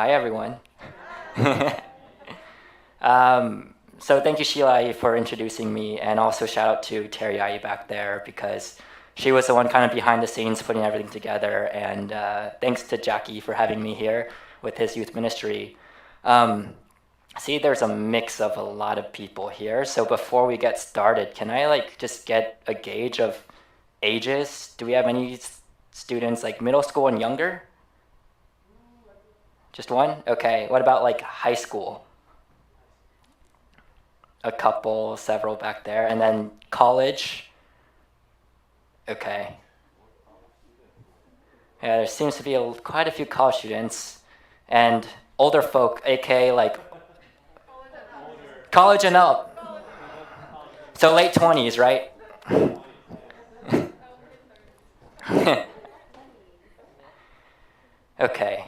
Hi, everyone. So thank you, Sheila, for introducing me, and also shout out to Terry back there because she was the one kind of behind the scenes putting everything together, and thanks to Jackie for having me here with his youth ministry. See, there's a mix of a lot of people here, so before we get started, can I just get a gauge of ages? Do we have any students like middle school and younger? Just one? Okay. What about like high school? A couple, several back there. And then college? Okay. Yeah, there seems to be quite a few college students. And older folk, aka like college and up. So late 20s, right? Okay.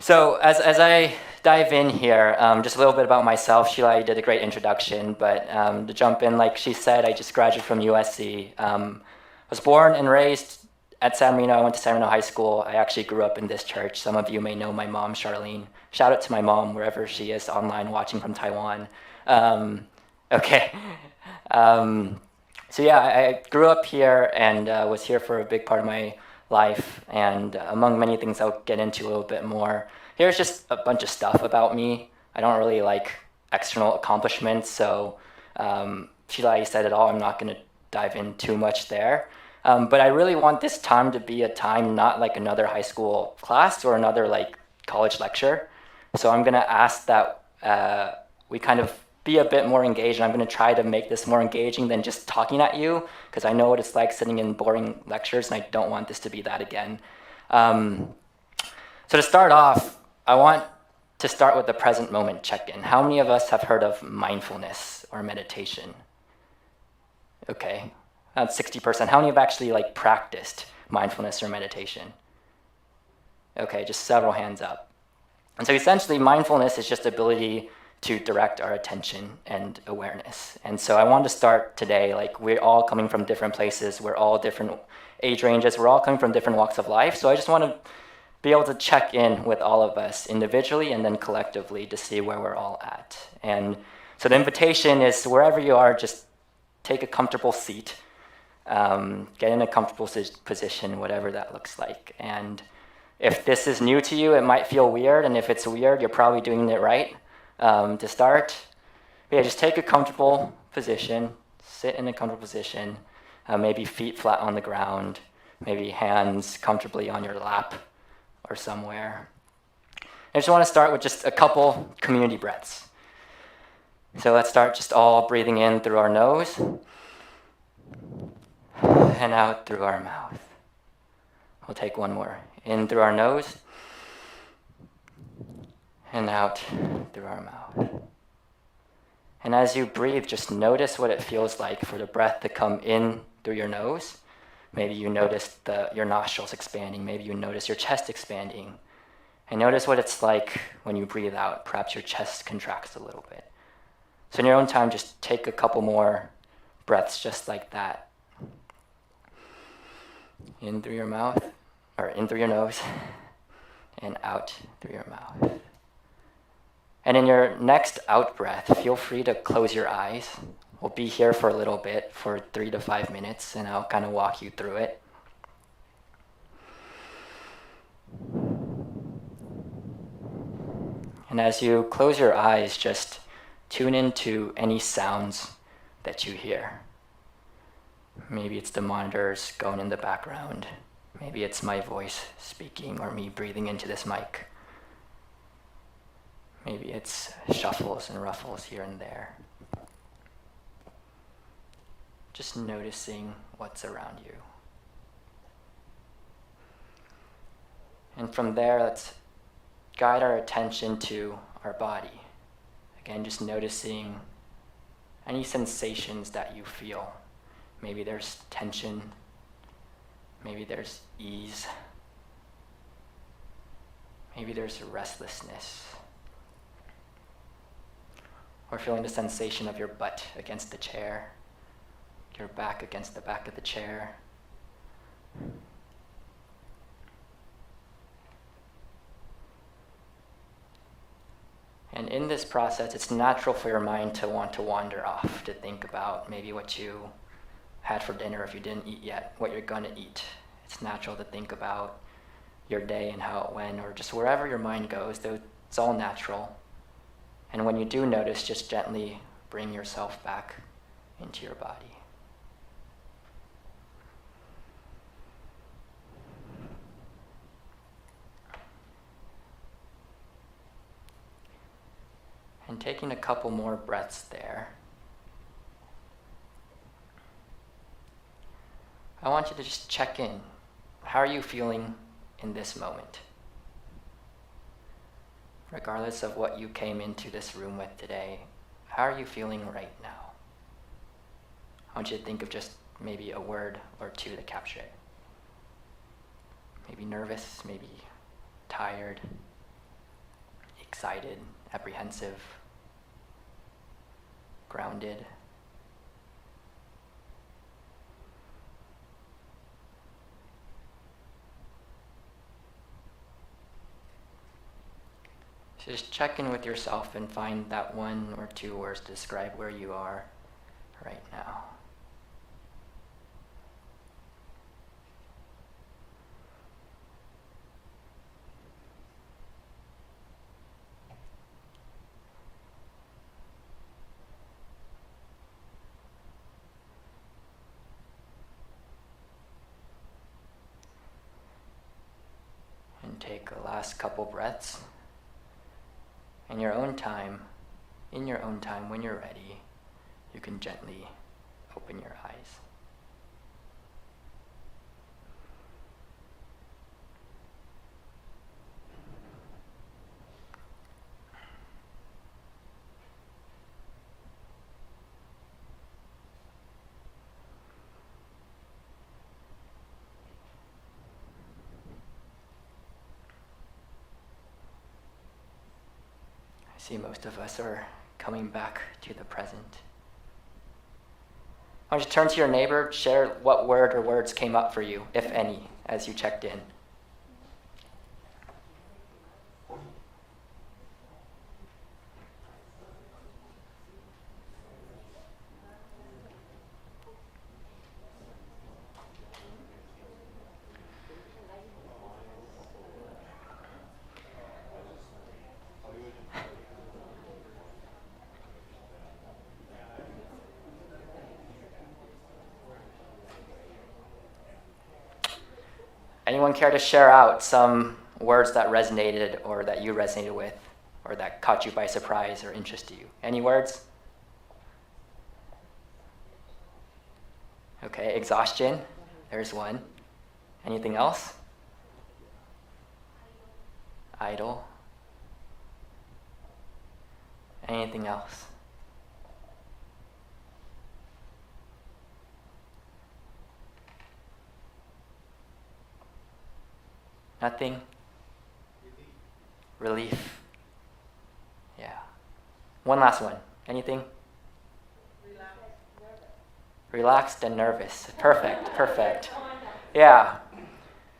So as I dive in here, just a little bit about myself. Sheila did a great introduction, but to jump in, like she said, I just graduated from USC. Was born and raised at San Marino. I went to San Marino High School. I actually grew up in this church. Some of you may know my mom, Charlene. Shout out to my mom, wherever she is online watching from Taiwan. Okay. So yeah, I grew up here and was here for a big part of my life, and among many things I'll get into a little bit more. Here's just a bunch of stuff about me. I don't really like external accomplishments, so Sheila said it all. I'm not going to dive in too much there. But I really want this time to be a time not like another high school class or another like college lecture. So I'm going to ask that we kind of be a bit more engaged, and I'm going to try to make this more engaging than just talking at you, because I know what it's like sitting in boring lectures, and I don't want this to be that again. So to start off, I want to start with the present moment check-in. How many of us have heard of mindfulness or meditation? Okay, that's 60%. How many have actually like practiced mindfulness or meditation? Okay, just several hands up. And so essentially, mindfulness is just the ability to direct our attention and awareness. And so I want to start today, like we're all coming from different places, we're all different age ranges, we're all coming from different walks of life. So I just want to be able to check in with all of us individually and then collectively to see where we're all at. And so the invitation is wherever you are, just take a comfortable seat, get in a comfortable position, whatever that looks like. And if this is new to you, it might feel weird, and if it's weird, you're probably doing it right. To start, yeah, just take a comfortable position, sit in a comfortable position, maybe feet flat on the ground, maybe hands comfortably on your lap or somewhere. I just want to start with just a couple community breaths. So let's start just all breathing in through our nose and out through our mouth. We'll take one more. In through our nose and out through our mouth. And as you breathe, just notice what it feels like for the breath to come in through your nose. Maybe you notice your nostrils expanding. Maybe you notice your chest expanding. And notice what it's like when you breathe out. Perhaps your chest contracts a little bit. So in your own time, just take a couple more breaths just like that. In through your mouth, or in through your nose, and out through your mouth. And in your next out breath, feel free to close your eyes. We'll be here for a little bit, for 3 to 5 minutes, and I'll kind of walk you through it. And as you close your eyes, just tune into any sounds that you hear. Maybe it's the monitors going in the background. Maybe it's my voice speaking or me breathing into this mic. Maybe it's shuffles and ruffles here and there. Just noticing what's around you. And from there, let's guide our attention to our body. Again, just noticing any sensations that you feel. Maybe there's tension. Maybe there's ease. Maybe there's restlessness. Or feeling the sensation of your butt against the chair, your back against the back of the chair. in this process, it's natural for your mind to want to wander off, to think about maybe what you had for dinner if you didn't eat yet, what you're going to eat. It's natural to think about your day and how it went, or just wherever your mind goes. It's all natural. And when you do notice, just gently bring yourself back into your body. And taking a couple more breaths there, I want you to just check in. How are you feeling in this moment? Regardless of what you came into this room with today, how are you feeling right now? I want you to think of just maybe a word or two to capture it. Maybe nervous, maybe tired, excited, apprehensive, grounded. So just check in with yourself and find that one or two words to describe where you are right now. And take a last couple breaths. In your own time, when you're ready, you can gently open your eyes. I see most of us are coming back to the present. Why don't you turn to your neighbor, share what word or words came up for you, if any, as you checked in. Anyone care to share out some words that resonated or that you resonated with or that caught you by surprise or interested you? Any words? Okay, exhaustion. There's one. Anything else? Idle. Anything else? Nothing? Relief. Yeah. One last one. Anything? Relaxed and nervous. Perfect. Yeah.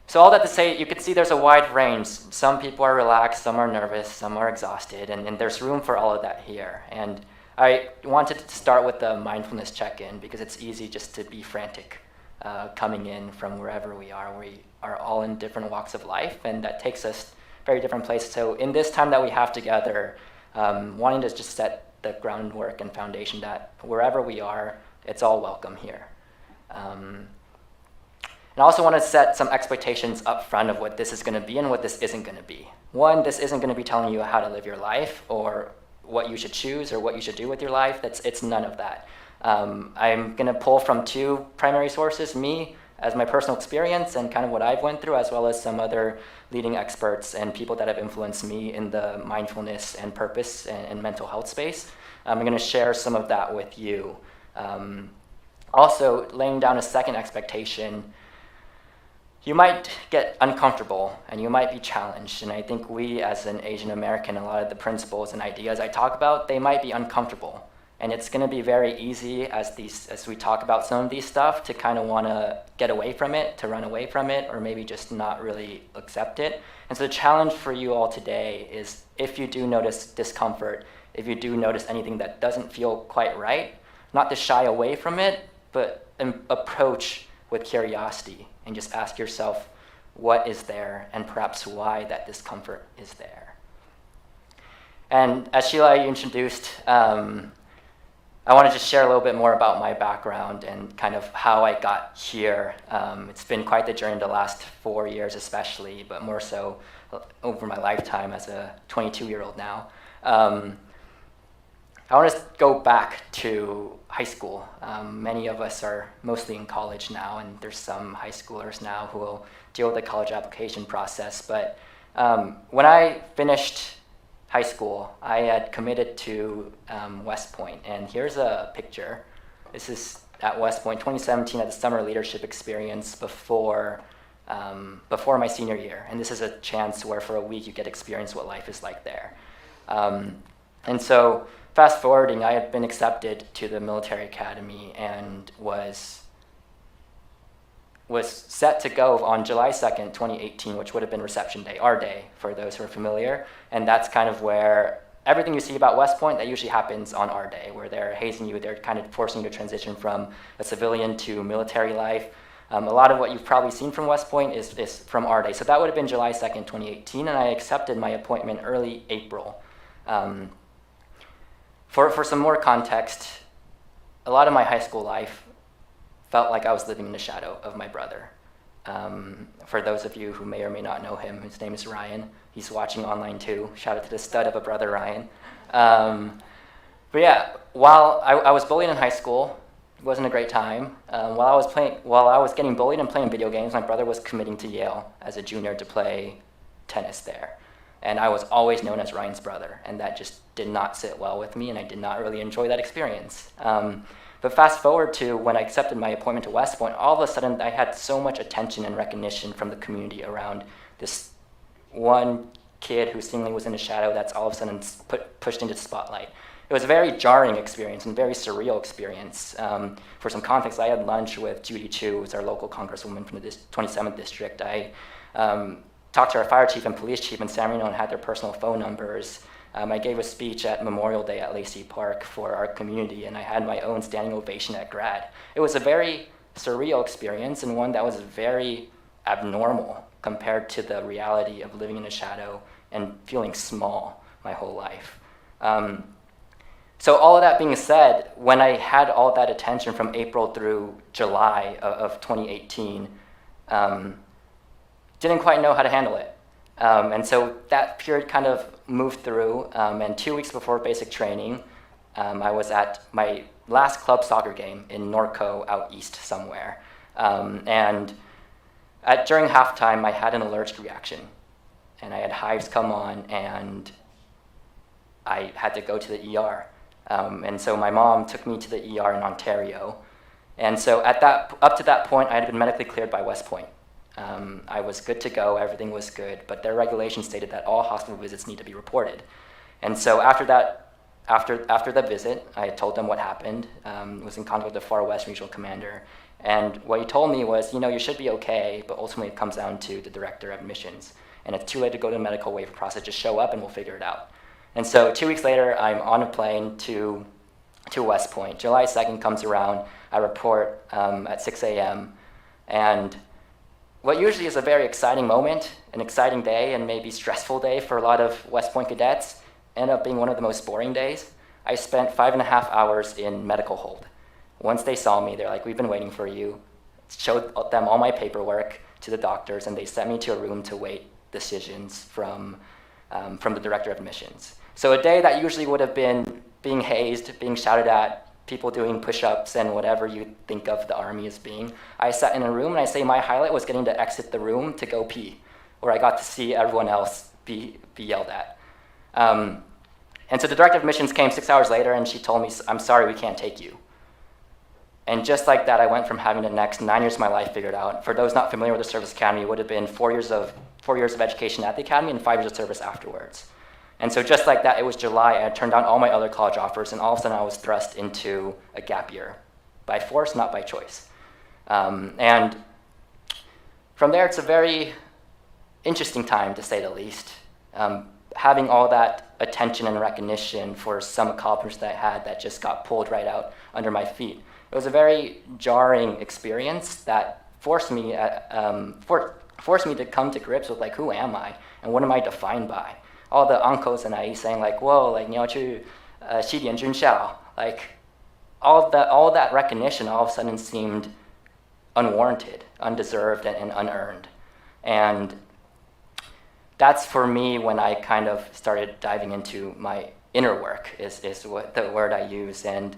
So all that to say, you can see there's a wide range. Some people are relaxed, some are nervous, some are exhausted, and there's room for all of that here. And I wanted to start with the mindfulness check-in because it's easy just to be frantic coming in from wherever we are. We are all in different walks of life, and that takes us very different places. So in this time that we have together, wanting to just set the groundwork and foundation that wherever we are, it's all welcome here. And I also want to set some expectations up front of what this is going to be and what this isn't going to be. One, this isn't going to be telling you how to live your life or what you should choose or what you should do with your life. It's none of that. I'm going to pull from two primary sources, me as my personal experience and kind of what I've went through, as well as some other leading experts and people that have influenced me in the mindfulness and purpose and mental health space. I'm going to share some of that with you. Also, laying down a second expectation, you might get uncomfortable and you might be challenged. And I think we as an Asian American, a lot of the principles and ideas I talk about, they might be uncomfortable. And it's going to be very easy as we talk about some of these stuff to kind of want to get away from it, to run away from it, or maybe just not really accept it. And so the challenge for you all today is, if you do notice discomfort, if you do notice anything that doesn't feel quite right, not to shy away from it, but approach with curiosity and just ask yourself what is there and perhaps why that discomfort is there. And as Sheila introduced, I want to just share a little bit more about my background and kind of how I got here. It's been quite the journey the last 4 years especially, but more so over my lifetime as a 22-year-old now. I want to go back to high school. Many of us are mostly in college now, and there's some high schoolers now who will deal with the college application process. But when I finished high school, I had committed to West Point, and here's a picture. This is at West Point, 2017, at the summer leadership experience before my senior year. And this is a chance where for a week you get to experience what life is like there. And so fast forwarding, I had been accepted to the military academy and was set to go on July 2nd, 2018, which would have been reception day, our day, for those who are familiar. And that's kind of where everything you see about West Point, that usually happens on our day, where they're hazing you, they're kind of forcing you to transition from a civilian to military life. A lot of what you've probably seen from West Point is from our day. So that would have been July 2nd, 2018, and I accepted my appointment early April. For some more context, a lot of my high school life felt like I was living in the shadow of my brother. For those of you who may or may not know him, his name is Ryan. He's watching online too. Shout out to the stud of a brother, Ryan. But yeah, while I was bullied in high school, it wasn't a great time. While I was getting bullied and playing video games, my brother was committing to Yale as a junior to play tennis there. And I was always known as Ryan's brother, and that just did not sit well with me, and I did not really enjoy that experience. But fast forward to when I accepted my appointment to West Point, all of a sudden I had so much attention and recognition from the community around this one kid who seemingly was in the shadow that's all of a sudden pushed into the spotlight. It was a very jarring experience and very surreal experience. For some context, I had lunch with Judy Chu, who's our local congresswoman from the 27th district. I talked to our fire chief and police chief in San Marino and had their personal phone numbers. I gave a speech at Memorial Day at Lacey Park for our community, and I had my own standing ovation at grad. It was a very surreal experience, and one that was very abnormal compared to the reality of living in a shadow and feeling small my whole life. So all of that being said, when I had all that attention from April through July of 2018, didn't quite know how to handle it. And so that period kind of moved through, and 2 weeks before basic training, I was at my last club soccer game in Norco out east somewhere. And during halftime, I had an allergic reaction, and I had hives come on, and I had to go to the ER. And so my mom took me to the ER in Ontario. And so up to that point, I had been medically cleared by West Point. I was good to go, everything was good, but their regulations stated that all hospital visits need to be reported. And so after the visit, I told them what happened, was in contact with the Far West Regional Commander, and what he told me was, you should be okay, but ultimately it comes down to the Director of Admissions, and it's too late to go to the medical waiver process, just show up and we'll figure it out. And so 2 weeks later, I'm on a plane to West Point. July 2nd comes around, I report at 6 a.m., and what usually is a very exciting moment, an exciting day, and maybe stressful day for a lot of West Point cadets, ended up being one of the most boring days. I spent 5.5 hours in medical hold. Once they saw me, they're like, "We've been waiting for you." Showed them all my paperwork to the doctors, and they sent me to a room to wait decisions from the Director of Admissions. So a day that usually would have been being hazed, being shouted at, people doing push-ups and whatever you think of the Army as being. I sat in a room, and I say my highlight was getting to exit the room to go pee, where I got to see everyone else be yelled at. And so the Director of Admissions came 6 hours later, and she told me, "I'm sorry, we can't take you." And just like that, I went from having the next 9 years of my life figured out. For those not familiar with the Service Academy, it would have been 4 years of education at the Academy and 5 years of service afterwards. And so just like that, it was July, I had turned down all my other college offers, and all of a sudden I was thrust into a gap year. By force, not by choice. And from there, it's a very interesting time, to say the least. Having all that attention and recognition for some accomplishments that I had that just got pulled right out under my feet. It was a very jarring experience that forced me to come to grips with, like, who am I and what am I defined by? All the uncles and aunties saying, like, whoa, like, 你要去西点军校, like, all that recognition all of a sudden seemed unwarranted, undeserved, and unearned. And that's for me when I kind of started diving into my inner work, is what the word I use. And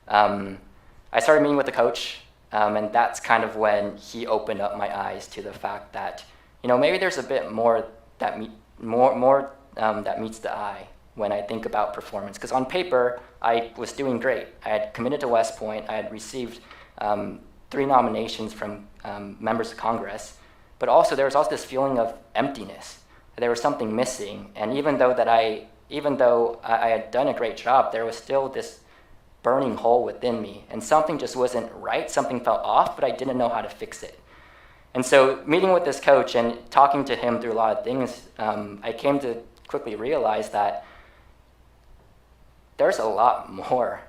I started meeting with the coach, and that's kind of when he opened up my eyes to the fact that, maybe there's a bit more that meets the eye when I think about performance. Because on paper, I was doing great. I had committed to West Point. I had received 3 nominations from members of Congress. But also, there was also this feeling of emptiness. There was something missing. And even though I had done a great job, there was still this burning hole within me. And something just wasn't right. Something felt off, but I didn't know how to fix it. And so meeting with this coach and talking to him through a lot of things, I came to quickly realize that there's a lot more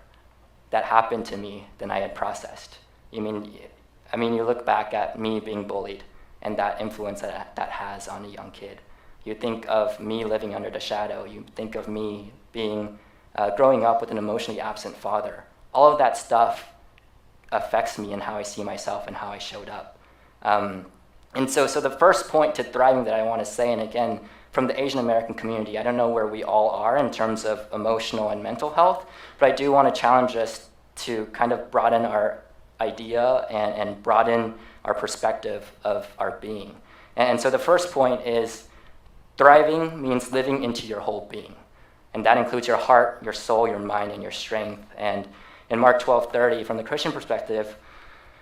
that happened to me than I had processed. You look back at me being bullied and that influence that has on a young kid. You think of me living under the shadow. You think of me being growing up with an emotionally absent father. All of that stuff affects me and how I see myself and how I showed up. And so the first point to thriving that I want to say, and again, from the Asian American community, I don't know where we all are in terms of emotional and mental health, but I do want to challenge us to kind of broaden our idea and broaden our perspective of our being. And so the first point is thriving means living into your whole being. And that includes your heart, your soul, your mind, and your strength. And in Mark 12:30, from the Christian perspective,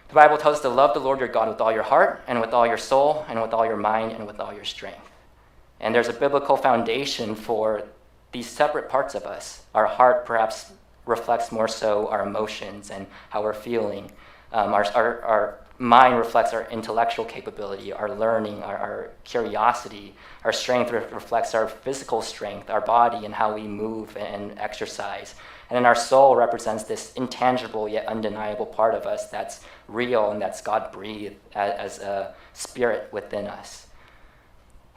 the Bible tells us to love the Lord your God with all your heart and with all your soul and with all your mind and with all your strength. And there's a biblical foundation for these separate parts of us. Our heart perhaps reflects more so our emotions and how we're feeling. Our mind reflects our intellectual capability, our learning, our curiosity. Our strength reflects our physical strength, our body, and how we move and exercise. And then our soul represents this intangible yet undeniable part of us that's real and that's God-breathed as a spirit within us.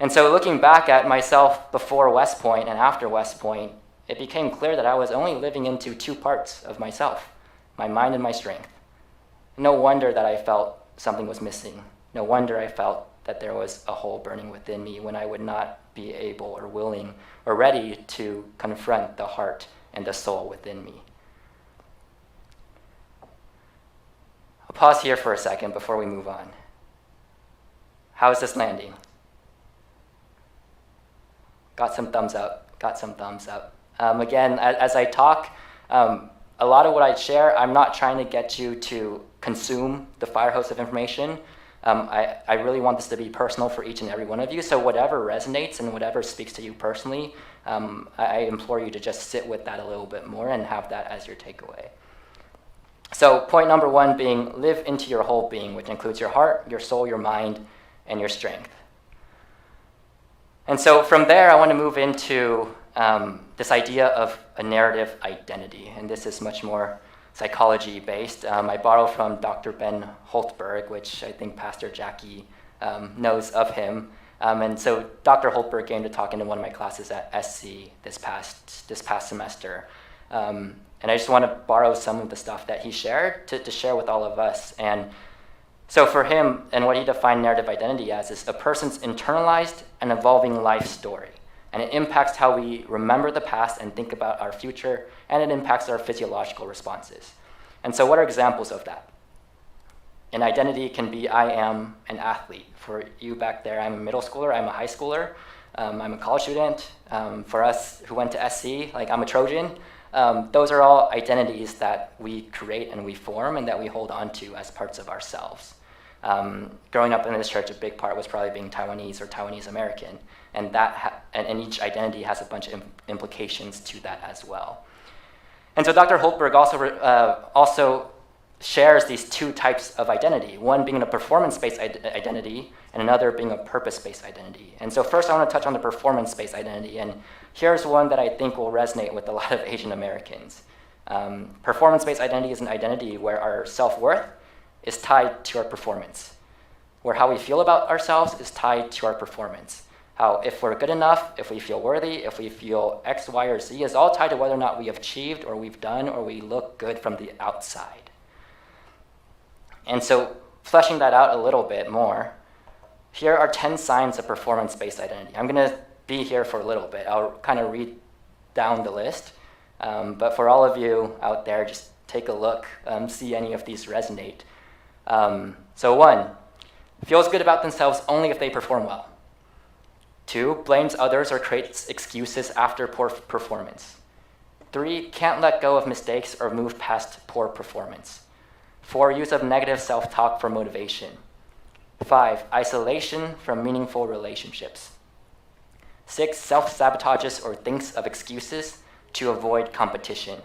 And so looking back at myself before West Point and after West Point, it became clear that I was only living into 2 parts of myself, my mind and my strength. No wonder that I felt something was missing. No wonder I felt that there was a hole burning within me when I would not be able or willing or ready to confront the heart and the soul within me. I'll pause here for a second before we move on. How is this landing? Got some thumbs up. Again, as I talk, a lot of what I share, I'm not trying to get you to consume the fire hose of information. I really want this to be personal for each and every one of you. So whatever resonates and whatever speaks to you personally, I implore you to just sit with that a little bit more and have that as your takeaway. So point number 1 being live into your whole being, which includes your heart, your soul, your mind, and your strength. And so from there, I want to move into this idea of a narrative identity. And this is much more psychology-based. I borrow from Dr. Ben Holtberg, which I think Pastor Jackie knows of him. And so Dr. Holtberg came to talk into one of my classes at SC this past semester. And I just want to borrow some of the stuff that he shared to share with all of us. And so for him, and what he defined narrative identity as, is a person's internalized and evolving life story. And it impacts how we remember the past and think about our future, and it impacts our physiological responses. And so what are examples of that? An identity can be, I am an athlete. For you back there, I'm a middle schooler, I'm a high schooler, I'm a college student. For us who went to SC, like I'm a Trojan. Those are all identities that we create and we form and that we hold on to as parts of ourselves. Growing up in this church, a big part was probably being Taiwanese or Taiwanese American. and and each identity has a bunch of implications to that as well. And so Dr. Holtberg also shares these two types of identity, one being a performance-based identity and another being a purpose-based identity. And so first I want to touch on the performance-based identity, and here's one that I think will resonate with a lot of Asian Americans. Performance-based identity is an identity where our self-worth is tied to our performance, where how we feel about ourselves is tied to our performance. How if we're good enough, if we feel worthy, if we feel X, Y, or Z is all tied to whether or not we have achieved or we've done or we look good from the outside. And so fleshing that out a little bit more, here are 10 signs of performance-based identity. I'm going to be here for a little bit. I'll kind of read down the list. But for all of you out there, just take a look, see any of these resonate. So 1, feels good about themselves only if they perform well. 2, blames others or creates excuses after poor performance. 3, can't let go of mistakes or move past poor performance. 4, use of negative self-talk for motivation. 5, isolation from meaningful relationships. 6, self-sabotages or thinks of excuses to avoid competition.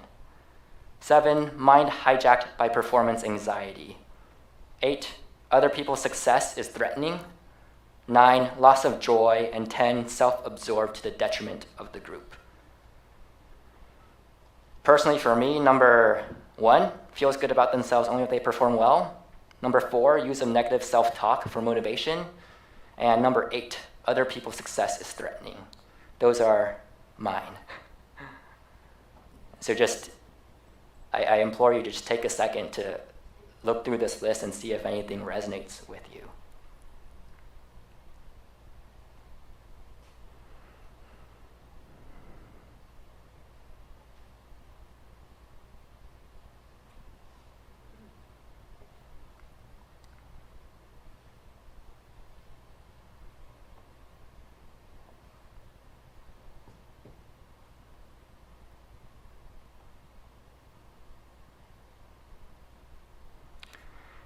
7, mind hijacked by performance anxiety. 8, other people's success is threatening. 9, loss of joy. And 10, self-absorbed to the detriment of the group. Personally, for me, number 1, feels good about themselves only if they perform well. Number 4, use of negative self-talk for motivation. And number 8, other people's success is threatening. Those are mine. So I implore you to just take a second to look through this list and see if anything resonates with you.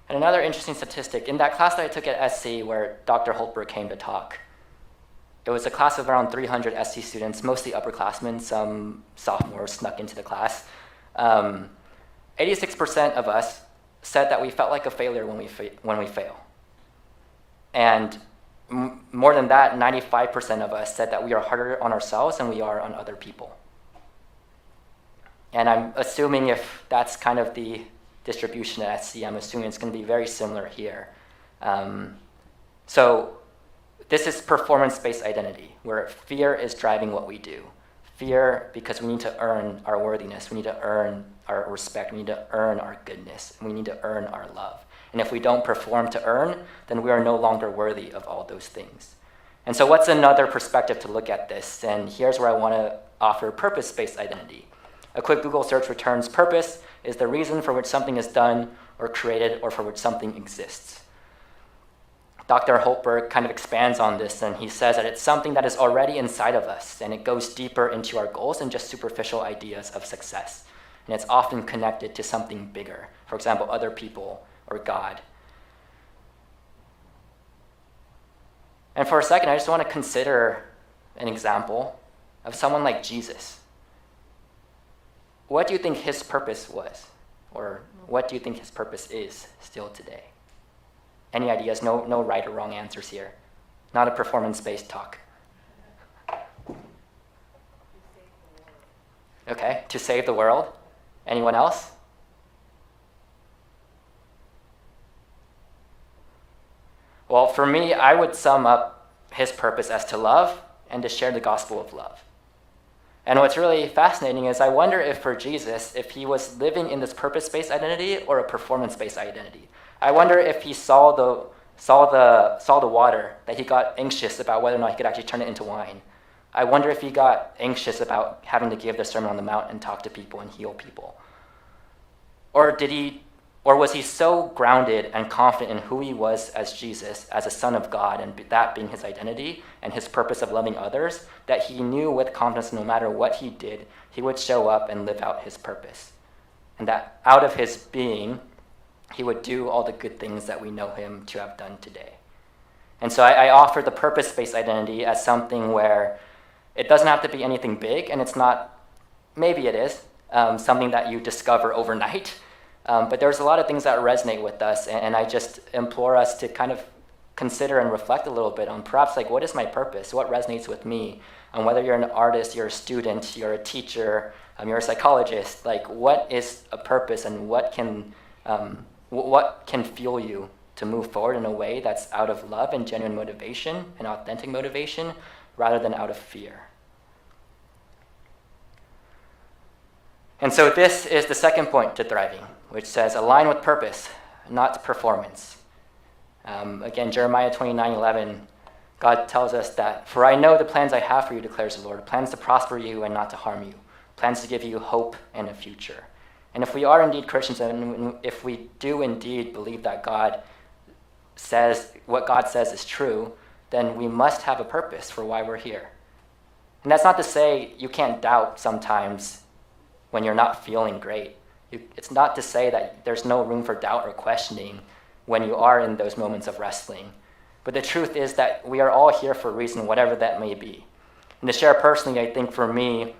And another interesting statistic, in that class that I took at SC where Dr. Holtberg came to talk, it was a class of around 300 SC students, mostly upperclassmen, some sophomores snuck into the class. 86% of us said that we felt like a failure when we fail. And more than that, 95% of us said that we are harder on ourselves than we are on other people. And I'm assuming if that's kind of the distribution at SC, I'm assuming it's going to be very similar here. So this is performance-based identity, where fear is driving what we do. Fear because we need to earn our worthiness, we need to earn our respect, we need to earn our goodness, and we need to earn our love. And if we don't perform to earn, then we are no longer worthy of all those things. And so what's another perspective to look at this? And here's where I want to offer purpose-based identity. A quick Google search returns purpose is the reason for which something is done or created or for which something exists. Dr. Holtberg kind of expands on this, and he says that it's something that is already inside of us, and it goes deeper into our goals than just superficial ideas of success. And it's often connected to something bigger, for example, other people or God. And for a second, I just want to consider an example of someone like Jesus. What do you think his purpose was? Or what do you think his purpose is still today? Any ideas? No right or wrong answers here. Not a performance-based talk. Okay, to save the world. Anyone else? Well, for me, I would sum up his purpose as to love and to share the gospel of love. And what's really fascinating is I wonder if for Jesus, if he was living in this purpose-based identity or a performance-based identity. I wonder if he saw the water, that he got anxious about whether or not he could actually turn it into wine. I wonder if he got anxious about having to give the Sermon on the Mount and talk to people and heal people. Or was he so grounded and confident in who he was as Jesus, as a son of God, and that being his identity and his purpose of loving others, that he knew with confidence no matter what he did, he would show up and live out his purpose. And that out of his being, he would do all the good things that we know him to have done today. And so I offer the purpose-based identity as something where it doesn't have to be anything big, and it's not, maybe it is, something that you discover overnight. But there's a lot of things that resonate with us, and I just implore us to kind of consider and reflect a little bit on perhaps like, what is my purpose? What resonates with me? And whether you're an artist, you're a student, you're a teacher, you're a psychologist, like what is a purpose, and what can fuel you to move forward in a way that's out of love and genuine motivation and authentic motivation rather than out of fear. And so this is the second point to thriving, which says align with purpose, not performance. Again, Jeremiah 29:11, God tells us that, "For I know the plans I have for you, declares the Lord, plans to prosper you and not to harm you, plans to give you hope and a future." And if we are indeed Christians, and if we do indeed believe that God says, what God says is true, then we must have a purpose for why we're here. And that's not to say you can't doubt sometimes when you're not feeling great. It's not to say that there's no room for doubt or questioning when you are in those moments of wrestling. But the truth is that we are all here for a reason, whatever that may be. And to share personally, I think for me,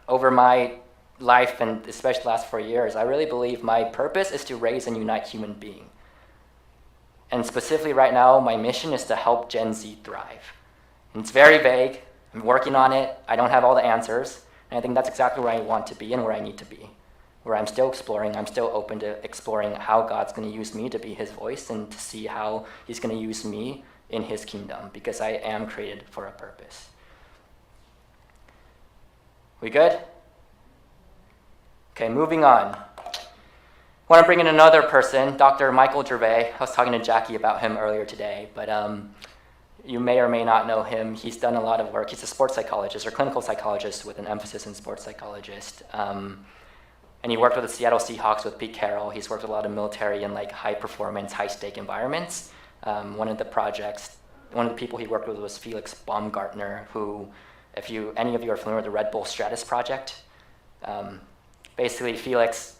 over my life, and especially the last 4 years, I really believe my purpose is to raise and unite human beings. And specifically right now, my mission is to help Gen Z thrive. And it's very vague. I'm working on it. I don't have all the answers. And I think that's exactly where I want to be and where I need to be. Where I'm still exploring, I'm still open to exploring how God's going to use me to be his voice and to see how he's going to use me in his kingdom, because I am created for a purpose. We good? Okay, moving on. I want to bring in another person, Dr. Michael Gervais. I was talking to Jackie about him earlier today, but you may or may not know him. He's done a lot of work. He's a sports psychologist or clinical psychologist with an emphasis in sports psychologist. And he worked with the Seattle Seahawks with Pete Carroll. He's worked with a lot of military and like high performance, high stake environments. One of the people he worked with was Felix Baumgartner, who, if any of you are familiar with the Red Bull Stratus project, basically Felix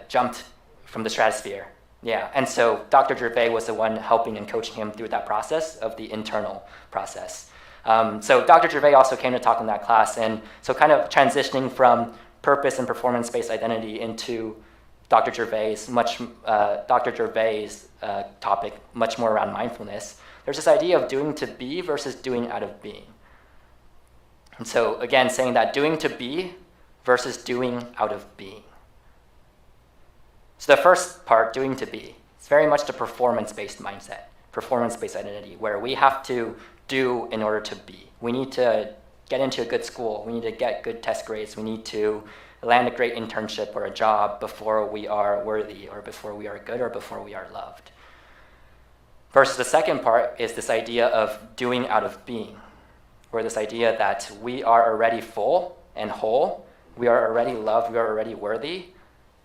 jumped from the stratosphere. Yeah, and so Dr. Gervais was the one helping and coaching him through that process of the internal process. So Dr. Gervais also came to talk in that class, and so kind of transitioning from purpose and performance-based identity into Dr. Gervais' topic, much more around mindfulness. There's this idea of doing to be versus doing out of being. And so again, saying that doing to be versus doing out of being. So the first part, doing to be, it's very much the performance-based mindset, performance-based identity, where we have to do in order to be. We need to get into a good school. We need to get good test grades. We need to land a great internship or a job before we are worthy, or before we are good, or before we are loved. Versus the second part is this idea of doing out of being, where this idea that we are already full and whole, we are already loved, we are already worthy,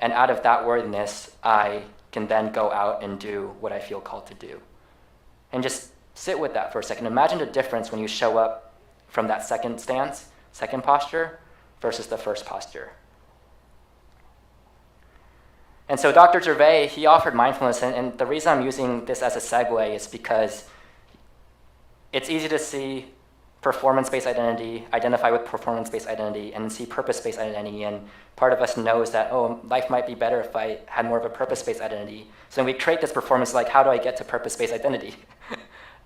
and out of that worthiness, I can then go out and do what I feel called to do. And just sit with that for a second. Imagine the difference when you show up from that second stance, second posture, versus the first posture. And so Dr. Gervais, he offered mindfulness, and the reason I'm using this as a segue is because it's easy to see performance-based identity, identify with performance-based identity, and see purpose-based identity. And part of us knows that, oh, life might be better if I had more of a purpose-based identity. So we create this performance like, how do I get to purpose-based identity?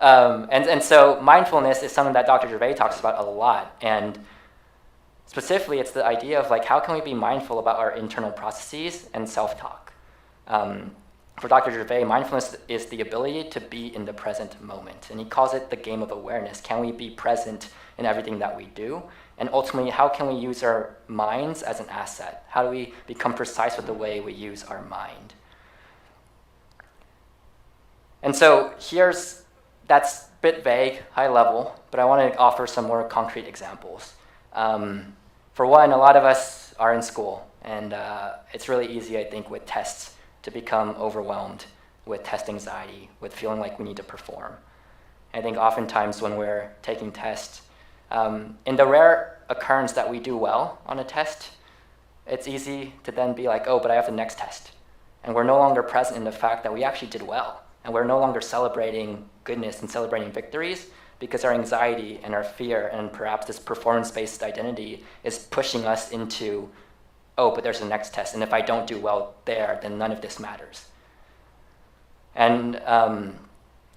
And so mindfulness is something that Dr. Gervais talks about a lot. And specifically, it's the idea of like, how can we be mindful about our internal processes and self-talk? For Dr. Gervais, mindfulness is the ability to be in the present moment. And he calls it the game of awareness. Can we be present in everything that we do? And ultimately, how can we use our minds as an asset? How do we become precise with the way we use our mind? And so that's a bit vague, high level, but I want to offer some more concrete examples. For one, a lot of us are in school, and it's really easy, I think, with tests to become overwhelmed with test anxiety, with feeling like we need to perform. I think oftentimes when we're taking tests, in the rare occurrence that we do well on a test, it's easy to then be like, oh, but I have the next test. And we're no longer present in the fact that we actually did well, and we're no longer celebrating goodness and celebrating victories because our anxiety and our fear and perhaps this performance-based identity is pushing us into, oh, but there's a next test, and if I don't do well there, then none of this matters. And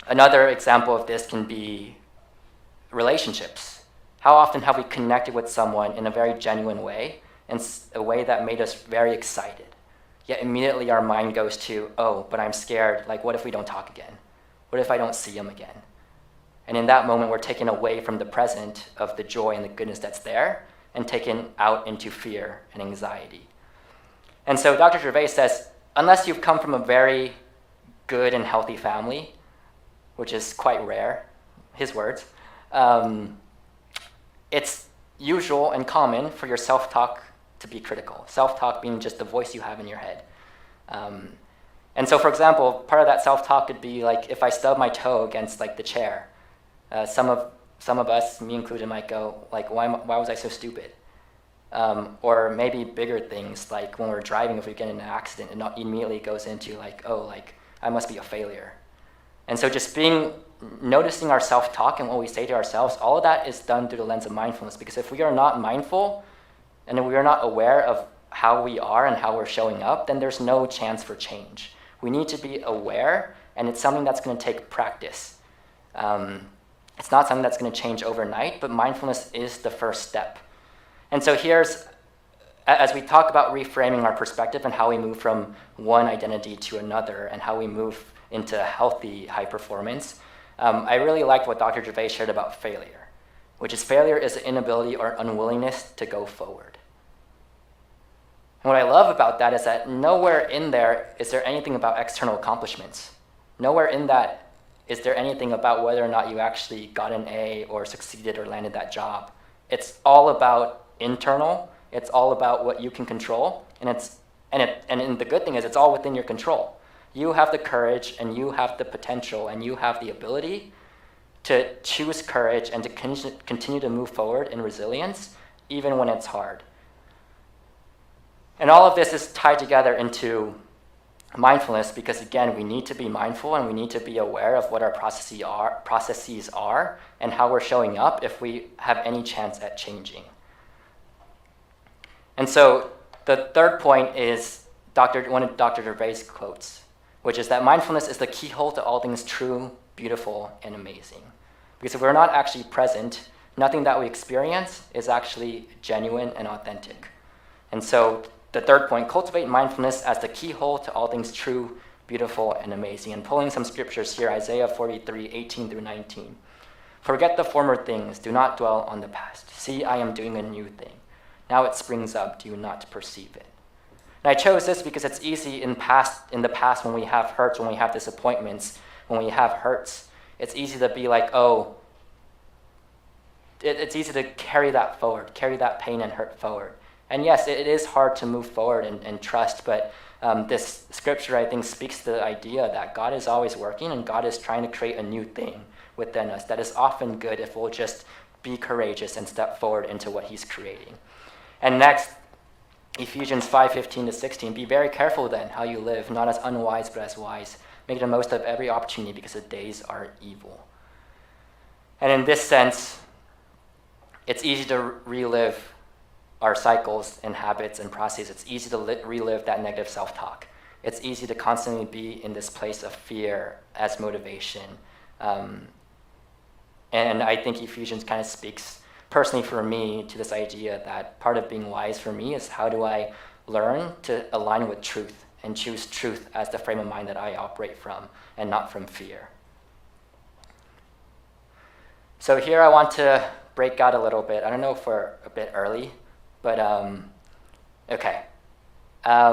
another example of this can be relationships. How often have we connected with someone in a very genuine way, in a way that made us very excited? Yet immediately our mind goes to, oh, but I'm scared, like what if we don't talk again? What if I don't see him again? And in that moment, we're taken away from the present of the joy and the goodness that's there and taken out into fear and anxiety. And so Dr. Gervais says, unless you've come from a very good and healthy family, which is quite rare, his words, it's usual and common for your self-talk to be critical. Self-talk being just the voice you have in your head. And so, for example, part of that self-talk could be like, if I stub my toe against like the chair, some of us, me included, might go like, why was I so stupid? Or maybe bigger things like when we're driving, if we get in an accident, it immediately goes into like, oh, like I must be a failure. And so just noticing our self-talk and what we say to ourselves, all of that is done through the lens of mindfulness. Because if we are not mindful and if we are not aware of how we are and how we're showing up, then there's no chance for change. We need to be aware, and it's something that's going to take practice. It's not something that's going to change overnight, but mindfulness is the first step. And so as we talk about reframing our perspective and how we move from one identity to another and how we move into healthy high performance, I really liked what Dr. Gervais shared about failure, which is failure is the inability or unwillingness to go forward. And what I love about that is that nowhere in there is there anything about external accomplishments. Nowhere in that is there anything about whether or not you actually got an A or succeeded or landed that job. It's all about internal. It's all about what you can control, and the good thing is it's all within your control. You have the courage, and you have the potential, and you have the ability to choose courage and to continue to move forward in resilience, even when it's hard. And all of this is tied together into mindfulness because, again, we need to be mindful and we need to be aware of what our processes are and how we're showing up if we have any chance at changing. And so the third point is one of Dr. Gervais' quotes, which is that mindfulness is the keyhole to all things true, beautiful, and amazing. Because if we're not actually present, nothing that we experience is actually genuine and authentic. And so the third point, cultivate mindfulness as the keyhole to all things true, beautiful, and amazing. And pulling some scriptures here, Isaiah 43, 18 through 19. Forget the former things, do not dwell on the past. See, I am doing a new thing. Now it springs up, do you not perceive it? And I chose this because it's easy in the past when we have hurts, when we have disappointments, when we have hurts, it's easy to be like, oh, it's easy to carry that forward, carry that pain and hurt forward. And yes, it is hard to move forward and trust, but this scripture, I think, speaks to the idea that God is always working and God is trying to create a new thing within us that is often good if we'll just be courageous and step forward into what he's creating. And next, Ephesians 5:15 to 16, be very careful then how you live, not as unwise but as wise. Make the most of every opportunity because the days are evil. And in this sense, it's easy to relive our cycles and habits and processes. It's easy to relive that negative self-talk. It's easy to constantly be in this place of fear as motivation. And I think Ephesians kind of speaks personally for me to this idea that part of being wise for me is how do I learn to align with truth and choose truth as the frame of mind that I operate from and not from fear. So here I want to break out a little bit. I don't know if we're a bit early, but okay. I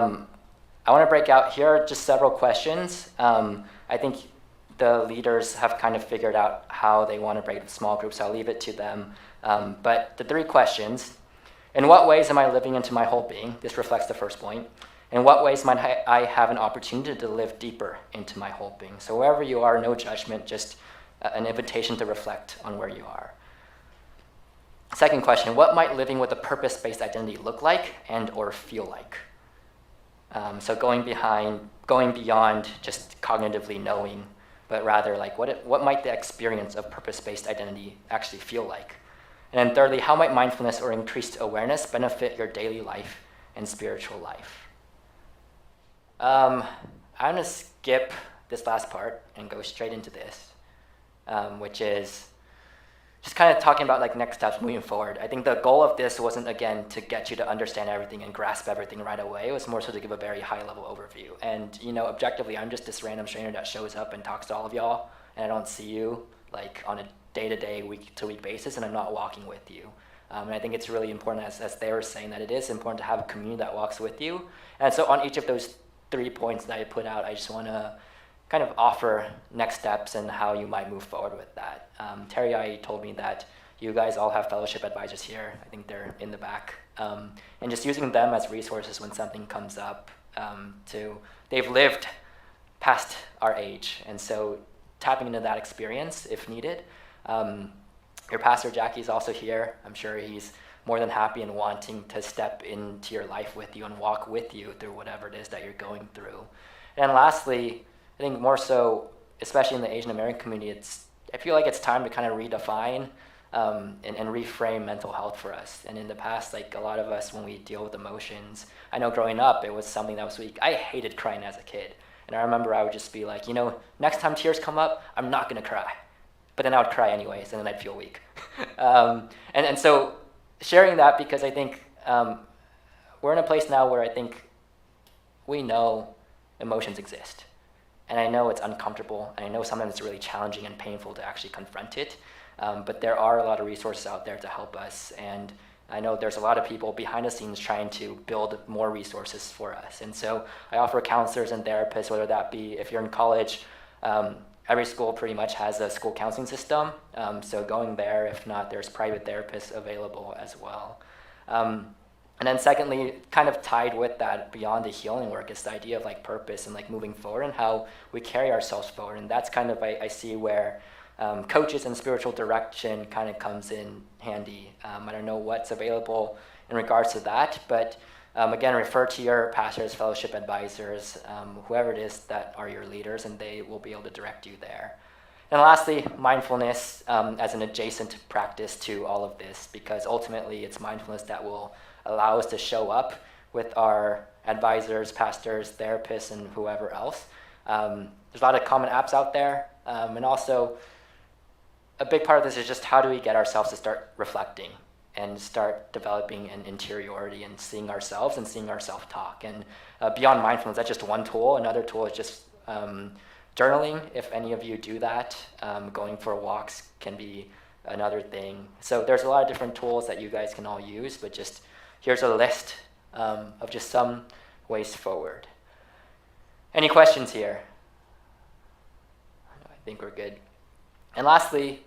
want to break out. Here are just several questions. I think the leaders have kind of figured out how they want to break the small groups, so I'll leave it to them. But the three questions: in what ways am I living into my whole being? This reflects the first point. In what ways might I have an opportunity to live deeper into my whole being? So wherever you are, no judgment, just an invitation to reflect on where you are. Second question, what might living with a purpose-based identity look like and or feel like? So going beyond just cognitively knowing but rather like what might the experience of purpose-based identity actually feel like? And then thirdly, how might mindfulness or increased awareness benefit your daily life and spiritual life? I'm going to skip this last part and go straight into this, which is just kind of talking about like next steps moving forward. I think the goal of this wasn't, again, to get you to understand everything and grasp everything right away. It was more so to give a very high-level overview. And, objectively, I'm just this random stranger that shows up and talks to all of y'all, and I don't see you like on a day-to-day, week-to-week basis, and I'm not walking with you. And I think it's really important, as they were saying, that it is important to have a community that walks with you. And so on each of those 3 points that I put out, I just want to kind of offer next steps and how you might move forward with that. Terry told me that you guys all have fellowship advisors here. I think they're in the back. And just using them as resources when something comes up. They've lived past our age, and so tapping into that experience if needed. Your pastor, Jackie's also here. I'm sure he's more than happy and wanting to step into your life with you and walk with you through whatever it is that you're going through. And lastly, I think more so, especially in the Asian American community, I feel like it's time to kind of redefine and reframe mental health for us. And in the past, like a lot of us, when we deal with emotions, I know growing up, it was something that was weak. I hated crying as a kid. And I remember I would just be like, next time tears come up, I'm not going to cry. But then I would cry anyways, and then I'd feel weak. And so sharing that, because I think we're in a place now where I think we know emotions exist. And I know it's uncomfortable, and I know sometimes it's really challenging and painful to actually confront it. But there are a lot of resources out there to help us. And I know there's a lot of people behind the scenes trying to build more resources for us. And so I offer counselors and therapists, whether that be if you're in college, every school pretty much has a school counseling system. So going there, if not, there's private therapists available as well. And then secondly, kind of tied with that beyond the healing work is the idea of like purpose and like moving forward and how we carry ourselves forward. And that's kind of, I see where coaches and spiritual direction kind of comes in handy. I don't know what's available in regards to that, but again, refer to your pastors, fellowship advisors, whoever it is that are your leaders, and they will be able to direct you there. And lastly, mindfulness as an adjacent practice to all of this, because ultimately it's mindfulness that will allow us to show up with our advisors, pastors, therapists, and whoever else. There's a lot of common apps out there, and also a big part of this is just how do we get ourselves to start reflecting and start developing an interiority and seeing ourselves and seeing our self-talk. And beyond mindfulness, that's just one tool. Another tool is just journaling. If any of you do that, going for walks can be another thing. So there's a lot of different tools that you guys can all use, but just here's a list of just some ways forward. Any questions here? I think we're good. And lastly,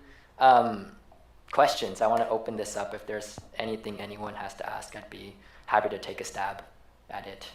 questions. I want to open this up. If there's anything anyone has to ask, I'd be happy to take a stab at it.